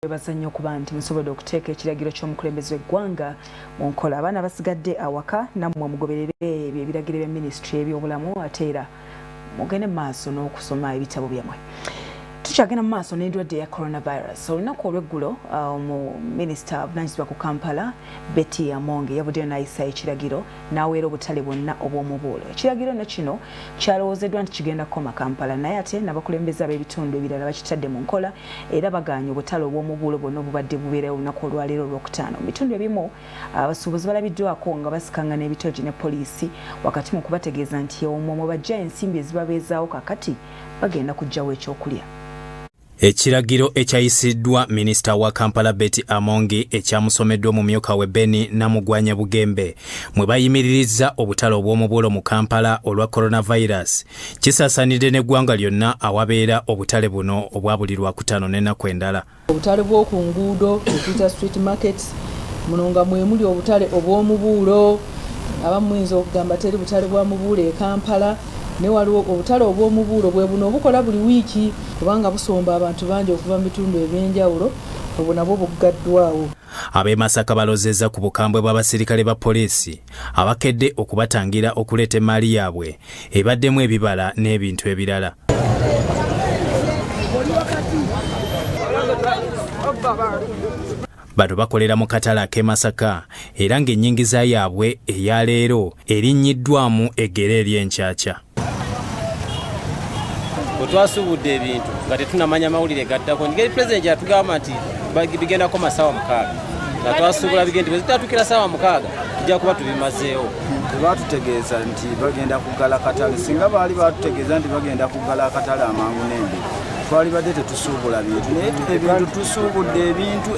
Bazannyo okuba nti musobodde okuteeka ekiragiro ky'omukulembeze w'eggwanga mu nkola. Abaana basigadde awaka nammwe mugoberere ebyo ebiragiro bya minisitule y'ebyobulamu ate era mugende mu maaso n'okusoma ebitabo byammwe. Tukyagenda mu maaso n'endwadde ya coronavirus. Olunaku olw'eggulo minisita avunaanyizibwa ku Kampala Betty Amonge yavuddeyo n'ayisa ekiragiro n'aweera obutale bwonna obw'omubuulo. Ekiragiro ne kino kyalowoozeddwa nti kigenda kukoma Kampala naye ate n'abakulembeze ab'ebitundu ebirala bakitadde mu nkola era bagaanye obutale obw'omubuulo bwonna obubadde bubeerayo olunaku olwaleero olwokutaano. Mu bitundu ebimu abasuubuzi balabiddwako nga basikangana ebitogi ne poliisi wakati mu kubategeeza nti omwo bajja ensimbi ezibabeezaawo kakati bagenda kuggyawo ekyokulya. Ekiragiro ekyayisiddwa minisita wa Kampala Betty Amonge ekyamusomeddwa mu myuka we Beni Namugwanya Bugembe mwe bayimiririza obutale obw'omubuulo mu Kampala olwa coronavirus kisaasaanidde n'eggwanga lyonna awabeera obutale buno obwabulirwa kutaano n'ennaku endala. Obutale bw'oku nguudo tuyita street markets muno nga mwe muli obutale obw'omubuulo abamu muyinza okugamba teri butale bwa mubuulo e Kampala ne waliwo obutale obw'omubuulo bwe buno obukola buli wiiki kubanga busomba abantu bangi okuva mu bitundu ebyenjawulo obwo nabwo buggaddwawo. Ab'e Masaka balozezza ku bukambwe bw'abasirikale ba poliisi abakedde okubatangira okuleeta emmaali yaabwe ebaddemu ebibala n'ebintu ebirala. Bano bakolera mu katale ak'e Masaka era ng'ennyingiza yaabwe eya leero erinnyiddwamu eggere ery'enkyakya. Twasubudde ebintu nga tetunamanya mawulire gaddako ngeri pulezidenti yatugamba nti bigendako masaawa 6 nga twasubula bigende bwe zitatukira saawa 6 tujja kuba tubimazeewo. Batutegeeza nti bagenda kuggala katale singa baali batutegeeza nti bagenda kuggala akatale amangu n'embi twali badde tetusuubula bintu naye ebintu tusuubudde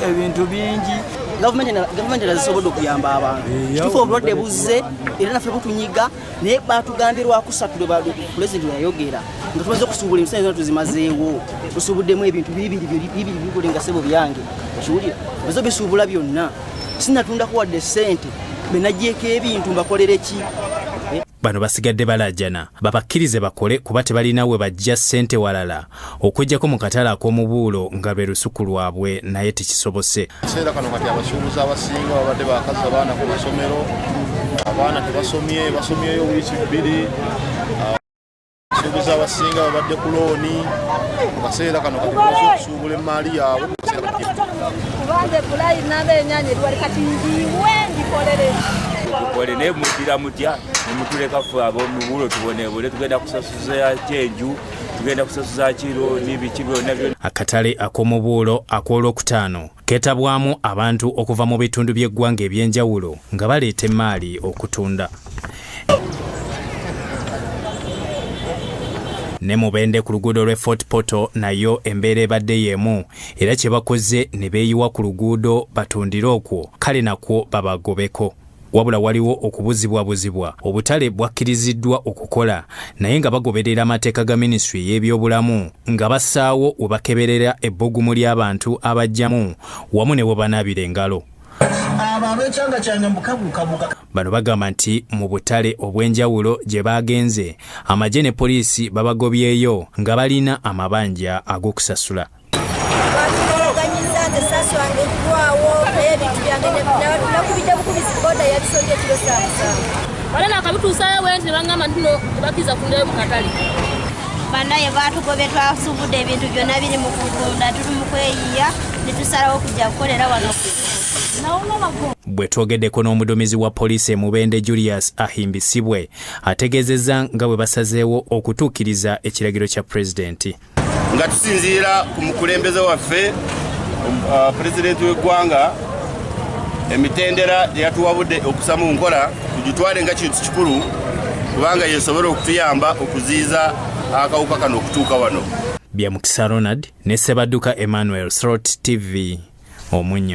ebintu bingi. Gavumenti erazisobodde okuyamba abantu kituufu obulwadde buzze era naffe butunyiga naye batugambirwa kusatu pulezidenti yayogera nga tumaze okusuubula emisango zonna tuzimazeewo tusuubuddemu ebintu bibiri bigule nga ssebo byange okiwulira ezo bisuubula byonna sinatundako wadde ssente benaggyeko ebintu mbakolere ki. Bano basigadde balajjana babakkirize bakole kuba tebalina we bajja ssente walala okujjako mu katale ak'omubuulo nga lwe lusuku lwabwe naye tekisobose. Ekiseera kano kati abasuubuzi abasinga babadde bakaza abaana ku masomero abaana basomyeyo wiiki 2 abasuubuzi abasinga babadde ku looni mu kaseera kano kati bamaze okusuubula emmaali yaabwe kubanga ebulayi n'ab'ennyanja eriwali kati njiwe ndikolere tukole naye muddira mutya nemutuleka ffe ab'omubuulo tuboneebule tugenda kusasuza kyenju tugenda kusasuza kiro n'ibiki byonna byonna. Akatale ak'omubuulo ak'olwokutaano keetabwamu abantu okuva mu bitundu by'eggwanga eby'enjawulo nga baleeta emmaali okutunda. Ne mubende ku luguudo lw'e Fort Portal nayo embeera ebadde y'emu era kye bakoze ne beeyiwa ku luguudo batundire okwo kale nakwo babagobeko. Wabula waliwo okubuzibwabuzibwa obutale bwakkiriziddwa okukola naye nga bagoberera amateeka ga minisitule y'ebyobulamu nga bassaawo we bakeberera ebbugumu ly'abantu abajjamu wamu ne bwe banaabira engalo. Bano bagamba nti mu butale obw'enjawulo gye baagenze amagye ne poliisi babagobyeyo nga balina amabanja ag'okusasula. Banaye baatugobe twasuubudde ebintu byonna biri mu kutunda tuli mu kweyiya ne tusalawo okujja kukolera wano. Bwe twogeddeko n'omuduumizi wa poliisi Mubende Julius ahimbisibwe ategeezezza nga bwe basazeewo okutuukiriza ekiragiro kya pulezidenti. Nga tusinziira ku mukulembeze waffe pulezidenti w'eggwanga emitendera gye yatuwabudde okussa mu nkola tugitwale nga kintu kikulu kubanga yeesobole okutuyamba okuziyiza akawuka kano okutuuka wano. Byamukisa Ronald ne Sebadduka Emmanuel, Srot TV, Omunyo.